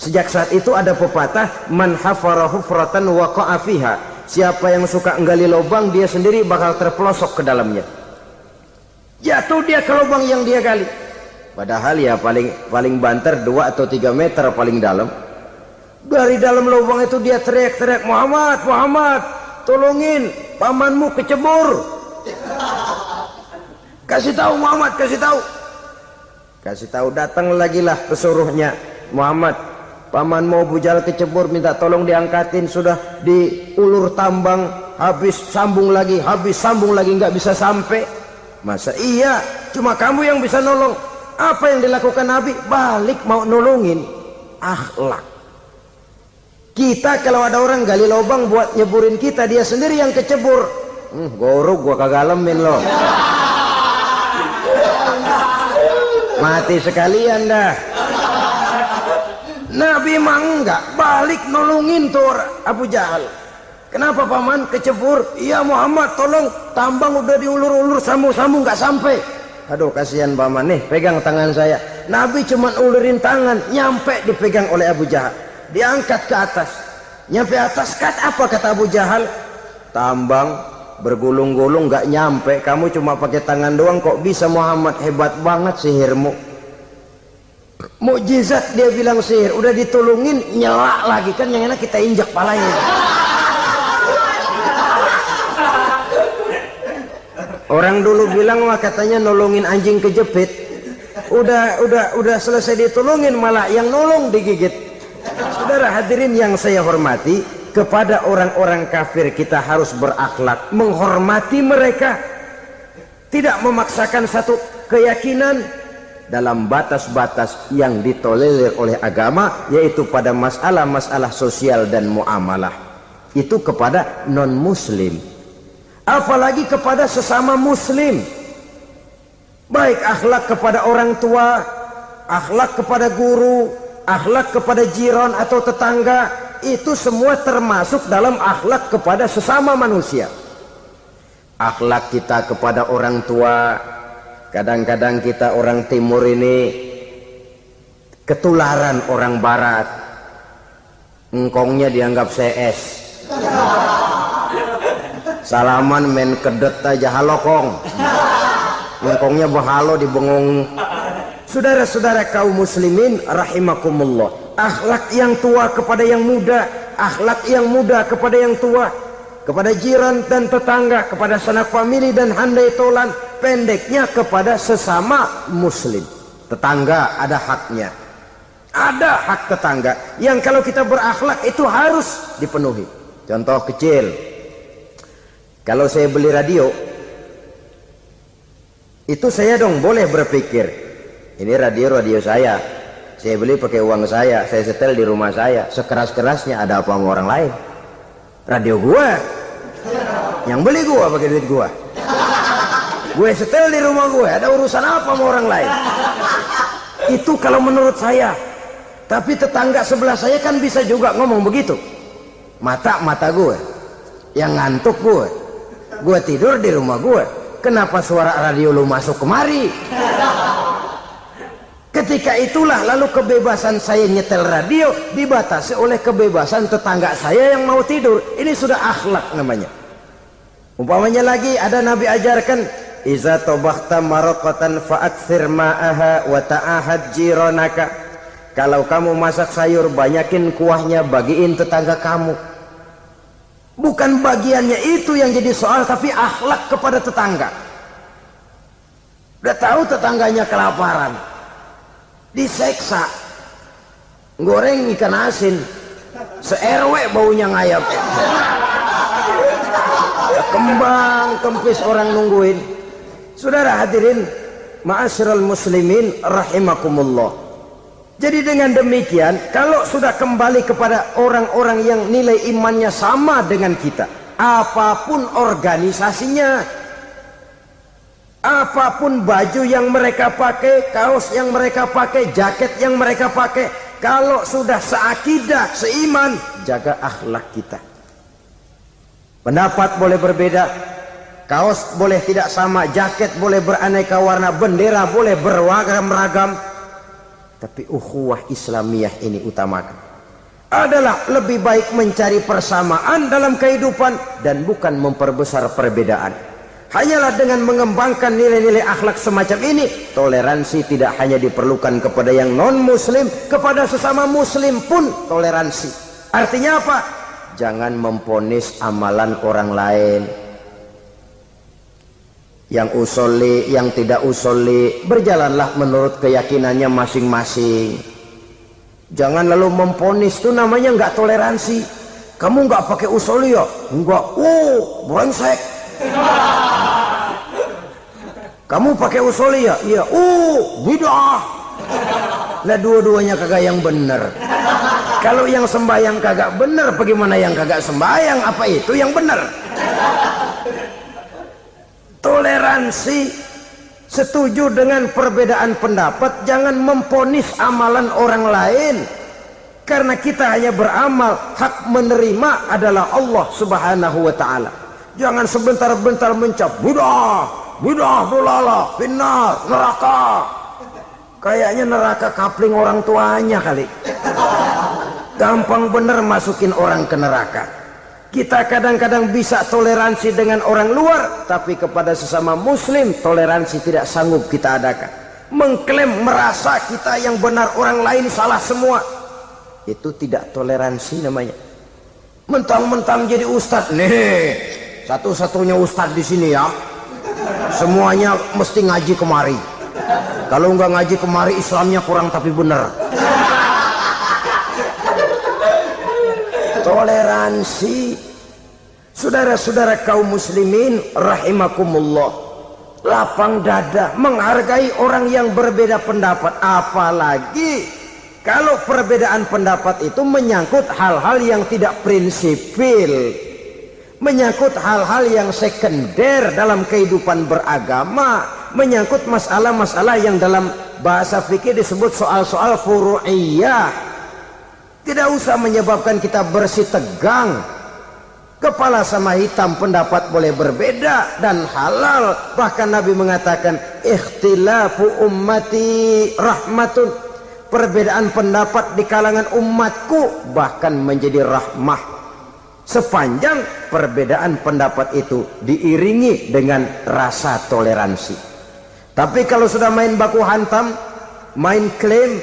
Sejak saat itu ada pepatah, man hafara hufratan waqa'a fiha. Siapa yang suka nggali lubang, dia sendiri bakal terpelosok ke dalamnya. Jatuh dia ke lubang yang dia gali. Padahal ya paling banter 2 atau 3 meter paling dalam. Dari dalam lubang itu dia teriak-teriak, Muhammad, tolongin, pamanmu kecebur. Kasih tahu Muhammad, kasih tahu. Datang lagi lah pesuruhnya, Muhammad, pamanmu Abu Jahal kecebur, minta tolong diangkatin. Sudah diulur tambang, habis sambung lagi, nggak bisa sampai. Masa iya, cuma kamu yang bisa nolong. Apa yang dilakukan Nabi? Balik mau nolongin. Akhlak. Kita kalau ada orang gali lubang buat nyeburin kita, dia sendiri yang kecebur. Gorok gua kagak lemin loh. Mati sekalian dah. Nabi mah enggak, balik nolongin tuh Abu Jahal. Kenapa paman kecebur? Iya Muhammad, tolong, tambang udah diulur-ulur, sambung-sambung nggak sampai. Aduh kasihan paman, nih pegang tangan saya. Nabi cuma ulurin tangan, nyampe dipegang oleh Abu Jahal. Diangkat ke atas, nyampe atas. Apa kata Abu Jahal? Tambang bergulung-gulung nggak nyampe, kamu cuma pakai tangan doang kok bisa Muhammad, hebat banget sihirmu. Mukjizat dia bilang sihir, udah ditolongin nyelak lagi, kan yang enak kita injak palanya. Orang dulu bilang wah katanya nolongin anjing kejepit, udah selesai ditolongin malah yang nolong digigit. Saudara hadirin yang saya hormati, kepada orang-orang kafir kita harus berakhlak, menghormati mereka, tidak memaksakan satu keyakinan dalam batas-batas yang ditolerir oleh agama, yaitu pada masalah-masalah sosial dan muamalah. Itu kepada non-muslim, apalagi kepada sesama muslim. Baik akhlak kepada orang tua, akhlak kepada guru, akhlak kepada jiran atau tetangga, itu semua termasuk dalam akhlak kepada sesama manusia. Akhlak kita kepada orang tua, kadang-kadang kita orang timur ini ketularan orang barat. Engkongnya dianggap CS, salaman main kedet aja, halo kong. Engkongnya bahalo di bengong. Saudara-saudara kaum muslimin rahimakumullah, akhlak yang tua kepada yang muda, akhlak yang muda kepada yang tua, kepada jiran dan tetangga, kepada sanak famili dan handai tolan, pendeknya kepada sesama muslim. Tetangga ada haknya, ada hak tetangga yang kalau kita berakhlak itu harus dipenuhi. Contoh kecil, kalau saya beli radio, itu saya dong boleh berpikir, ini radio saya beli pakai uang saya setel di rumah saya, sekeras-kerasnya ada apa sama orang lain? Radio gua, yang beli gua pakai duit gua, gue setel di rumah gue, ada urusan apa sama orang lain? Itu kalau menurut saya. Tapi tetangga sebelah saya kan bisa juga ngomong begitu, mata gue, Yang ngantuk gue tidur di rumah gue. Kenapa suara radio lu masuk kemari? Ketika itulah lalu kebebasan saya nyetel radio dibatasi oleh kebebasan tetangga saya yang mau tidur. Ini sudah akhlak namanya. Umpamanya lagi ada Nabi ajarkan, iza tobakhta maraqatan fa'akthir ma'aha wa ta'ahad jiranaka. Kalau kamu masak sayur, banyakin kuahnya, bagiin tetangga kamu. Bukan bagiannya itu yang jadi soal, tapi akhlak kepada tetangga. Udah tahu tetangganya kelaparan, diseksa, goreng ikan asin, se-RW baunya ngayap, kembang kempis orang nungguin. Saudara hadirin ma'asyiral muslimin rahimakumullah. Jadi dengan demikian, kalau sudah kembali kepada orang-orang yang nilai imannya sama dengan kita, apapun organisasinya, apapun baju yang mereka pakai, kaos yang mereka pakai, jaket yang mereka pakai, kalau sudah seakidah, seiman, jaga akhlak kita. Pendapat boleh berbeda, kaos boleh tidak sama, jaket boleh beraneka warna, bendera boleh beragam-ragam, tapi ukhuwah Islamiyah ini utamakan. Adalah lebih baik mencari persamaan dalam kehidupan dan bukan memperbesar perbedaan. Hanyalah dengan mengembangkan nilai-nilai akhlak semacam ini, toleransi tidak hanya diperlukan kepada yang non-muslim, kepada sesama muslim pun toleransi. Artinya apa? Jangan memponis amalan orang lain. Yang usolli, yang tidak usolli, berjalanlah menurut keyakinannya masing-masing. Jangan lalu memponis, itu namanya nggak toleransi. Kamu nggak pakai usolli ya? Enggak. Brengsek. Kamu pakai usolli ya? Iya. Bid'ah. Nah, dua-duanya kagak yang benar. Kalau yang sembahyang kagak benar, bagaimana yang kagak sembahyang? Apa itu yang benar? Toleransi, setuju dengan perbedaan pendapat, jangan memponis amalan orang lain. Karena kita hanya beramal, hak menerima adalah Allah Subhanahu wa ta'ala. Jangan sebentar-bentar mencap bid'ah, dolala, finnar, neraka. Kayaknya neraka kapling orang tuanya kali. Gampang bener masukin orang ke neraka. Kita kadang-kadang bisa toleransi dengan orang luar, tapi kepada sesama muslim toleransi tidak sanggup kita adakan. Mengklaim merasa kita yang benar, orang lain salah semua, itu tidak toleransi namanya. Mentang-mentang jadi ustadz, nih satu-satunya ustadz di sini ya, semuanya mesti ngaji kemari. Kalau nggak ngaji kemari Islamnya kurang tapi benar. Toleransi. Saudara-saudara kaum muslimin rahimakumullah, lapang dada menghargai orang yang berbeda pendapat, apalagi kalau perbedaan pendapat itu menyangkut hal-hal yang tidak prinsipil, menyangkut hal-hal yang sekunder dalam kehidupan beragama, menyangkut masalah-masalah yang dalam bahasa fikih disebut soal-soal furu'iyah. Tidak usah menyebabkan kita bersih tegang. Kepala sama hitam pendapat boleh berbeda dan halal. Bahkan Nabi mengatakan ikhtilafu ummati rahmatun. Perbedaan pendapat di kalangan umatku bahkan menjadi rahmah, sepanjang perbedaan pendapat itu diiringi dengan rasa toleransi. Tapi kalau sudah main baku hantam, main klaim,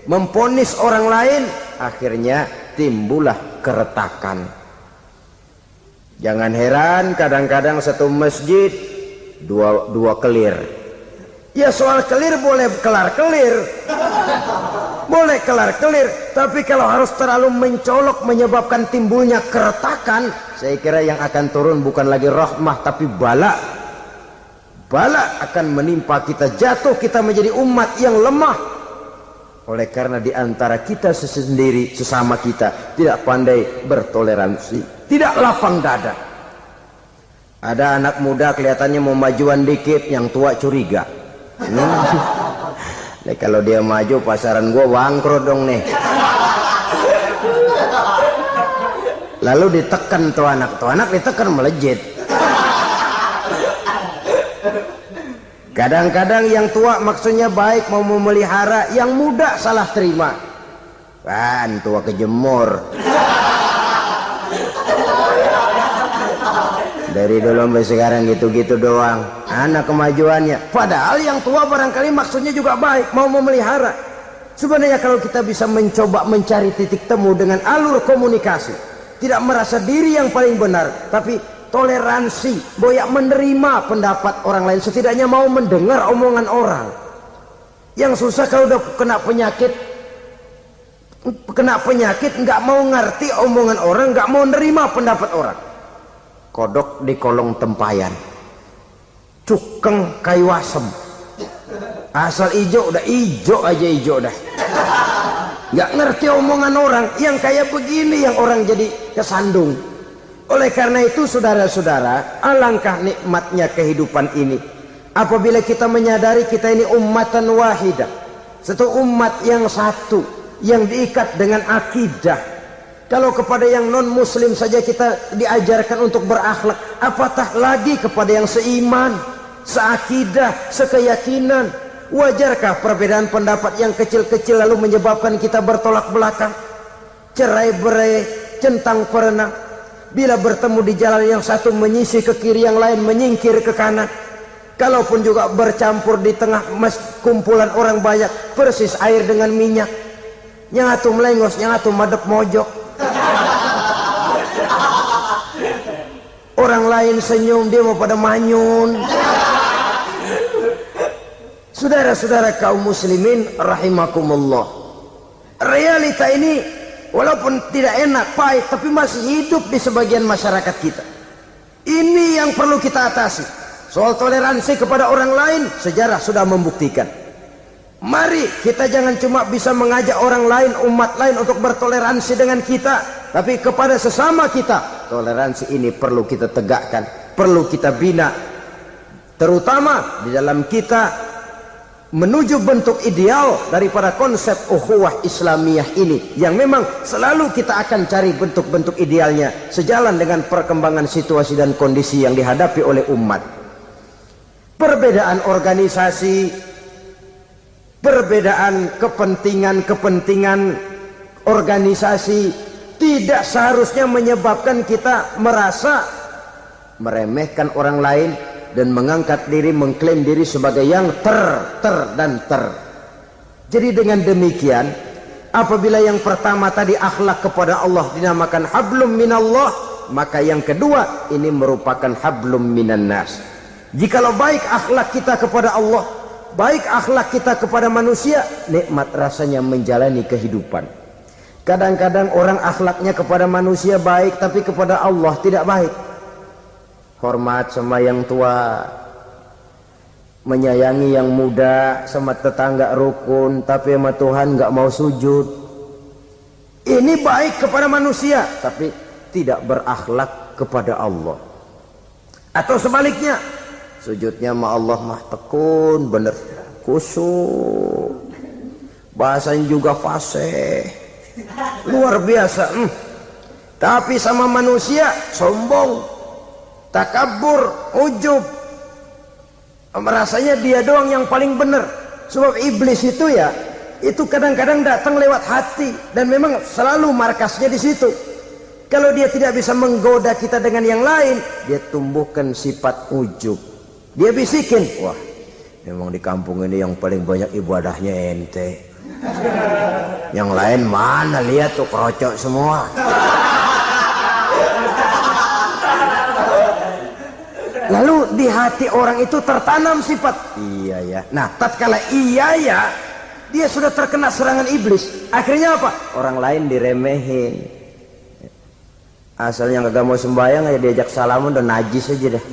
memponis orang lain, akhirnya timbullah keretakan. Jangan heran kadang-kadang satu masjid dua kelir. Ya soal kelir boleh kelar-kelir, boleh kelar-kelir, tapi kalau harus terlalu mencolok menyebabkan timbulnya keretakan, saya kira yang akan turun bukan lagi rahmah tapi bala. Bala akan menimpa kita, jatuh kita menjadi umat yang lemah. Oleh karena di antara kita sendiri, sesama kita tidak pandai bertoleransi, tidak lapang dada. Ada anak muda kelihatannya mau majuan dikit, yang tua curiga. Nih kalau dia maju pasaran gua bangkrut dong nih. Lalu ditekan tuh anak ditekan melejit. Kadang-kadang yang tua maksudnya baik mau memelihara, yang muda salah terima. Kan tua kejemur. Dari dulu sampai sekarang gitu-gitu doang. Anak kemajuannya. Padahal yang tua barangkali maksudnya juga baik, mau memelihara. Sebenarnya kalau kita bisa mencoba mencari titik temu dengan alur komunikasi, tidak merasa diri yang paling benar, tapi toleransi, boyak menerima pendapat orang lain, setidaknya mau mendengar omongan orang. Yang susah kalau udah kena penyakit nggak mau ngerti omongan orang, nggak mau nerima pendapat orang. Kodok di kolong tempayan, cukeng kayu asem, asal ijo udah ijo aja ijo dah. Nggak ngerti omongan orang, yang kayak begini yang orang jadi kesandung. Oleh karena itu saudara-saudara, alangkah nikmatnya kehidupan ini apabila kita menyadari kita ini ummatan wahidah, satu umat yang satu, yang diikat dengan akidah. Kalau kepada yang non muslim saja kita diajarkan untuk berakhlak, apatah lagi kepada yang seiman, seakidah, sekeyakinan. Wajarkah perbedaan pendapat yang kecil-kecil lalu menyebabkan kita bertolak belakang, cerai-berai, centang perenang? Bila bertemu di jalan yang satu menyisih ke kiri, yang lain menyingkir ke kanan. Kalaupun juga bercampur di tengah kumpulan orang banyak, persis air dengan minyak. Yang atu melengos, yang atu madep mojok. Orang lain senyum, dia mau pada manyun. Saudara-saudara kaum muslimin rahimakumullah, realita ini walaupun tidak enak, pahit, tapi masih hidup di sebagian masyarakat kita. Ini yang perlu kita atasi. Soal toleransi kepada orang lain, sejarah sudah membuktikan. Mari kita jangan cuma bisa mengajak orang lain, umat lain untuk bertoleransi dengan kita, tapi kepada sesama kita, toleransi ini perlu kita tegakkan, perlu kita bina, terutama di dalam kita menuju bentuk ideal daripada konsep ukhuwah Islamiyah ini, yang memang selalu kita akan cari bentuk-bentuk idealnya sejalan dengan perkembangan situasi dan kondisi yang dihadapi oleh umat. Perbedaan organisasi, perbedaan kepentingan organisasi tidak seharusnya menyebabkan kita merasa meremehkan orang lain dan mengangkat diri, mengklaim diri sebagai yang ter. Jadi dengan demikian, apabila yang pertama tadi akhlak kepada Allah dinamakan hablum minallah, maka yang kedua ini merupakan hablum minan nas. Jikalau baik akhlak kita kepada Allah, baik akhlak kita kepada manusia, nikmat rasanya menjalani kehidupan. Kadang-kadang orang akhlaknya kepada manusia baik, tapi kepada Allah tidak baik. Hormat sama yang tua, menyayangi yang muda, sama tetangga rukun, tapi sama Tuhan nggak mau sujud. Ini baik kepada manusia, tapi tidak berakhlak kepada Allah. Atau sebaliknya, sujudnya sama Allah mah tekun, bener, khusyuk, bahasanya juga fasih, luar biasa. Tapi sama manusia sombong, takabur, ujub, merasanya dia doang yang paling benar. Sebab iblis itu ya, itu kadang-kadang datang lewat hati, dan memang selalu markasnya di situ. Kalau dia tidak bisa menggoda kita dengan yang lain, dia tumbuhkan sifat ujub. Dia bisikin, wah memang di kampung ini yang paling banyak ibadahnya ente, yang lain mana, lihat tuh kerocok semua. Lalu di hati orang itu tertanam sifat iya ya. Nah, tatkala iya ya, dia sudah terkena serangan iblis. Akhirnya apa? Orang lain diremehin. Asalnya kagak mau sembahyang aja diajak salaman udah najis aja dah.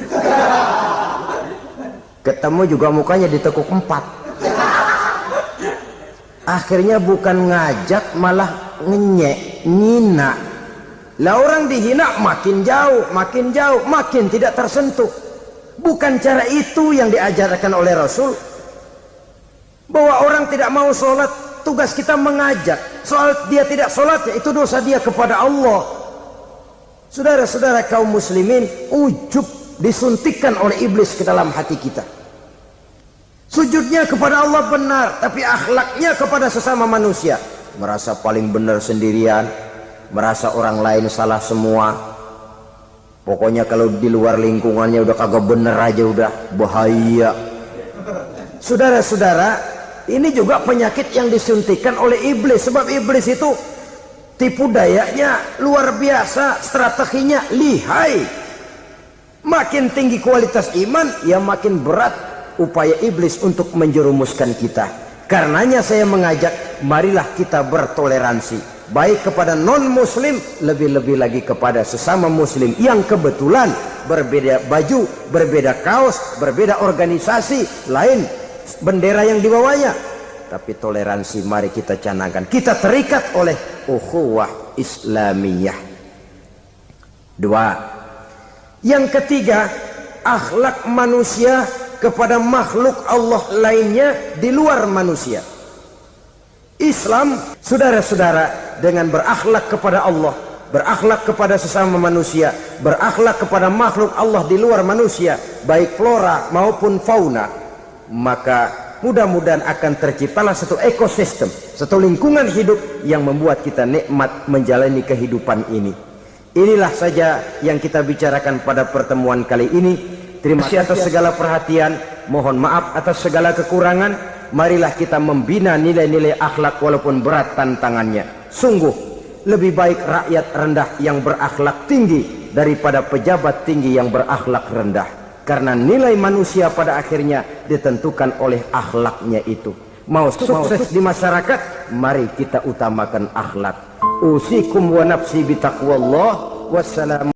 Ketemu juga mukanya ditekuk 4. Akhirnya bukan ngajak malah ngenyek, ngina. Lah orang dihina makin jauh, makin tidak tersentuh. Bukan cara itu yang diajarkan oleh Rasul. Bahwa orang tidak mau sholat, tugas kita mengajak. Soal dia tidak sholat, ya itu dosa dia kepada Allah. Saudara-saudara kaum muslimin, ujub disuntikkan oleh iblis ke dalam hati kita. Sujudnya kepada Allah benar, tapi akhlaknya kepada sesama manusia. Merasa paling benar sendirian, merasa orang lain salah semua. Pokoknya kalau di luar lingkungannya udah kagak bener aja udah bahaya. Saudara-saudara, ini juga penyakit yang disuntikkan oleh iblis. Sebab iblis itu tipu dayanya luar biasa, strateginya lihai. Makin tinggi kualitas iman, ya makin berat upaya iblis untuk menjerumuskan kita. Karenanya saya mengajak, marilah kita bertoleransi, baik kepada non muslim, lebih-lebih lagi kepada sesama muslim yang kebetulan berbeda baju, berbeda kaos, berbeda organisasi, lain bendera yang dibawanya. Tapi toleransi mari kita canangkan. Kita terikat oleh ukhuwah Islamiyah. 2. Yang ketiga, akhlak manusia kepada makhluk Allah lainnya di luar manusia. Islam, saudara-saudara, dengan berakhlak kepada Allah, berakhlak kepada sesama manusia, berakhlak kepada makhluk Allah di luar manusia, baik flora maupun fauna, maka mudah-mudahan akan terciptalah satu ekosistem, satu lingkungan hidup yang membuat kita nikmat menjalani kehidupan ini. Inilah saja yang kita bicarakan pada pertemuan kali ini. Terima kasih atas segala perhatian, mohon maaf atas segala kekurangan. Marilah kita membina nilai-nilai akhlak walaupun berat tantangannya. Sungguh lebih baik rakyat rendah yang berakhlak tinggi daripada pejabat tinggi yang berakhlak rendah. Karena nilai manusia pada akhirnya ditentukan oleh akhlaknya itu. Mau sukses di masyarakat, mari kita utamakan akhlak. Usikum wa nafsi bitaqwallah. Wassalam.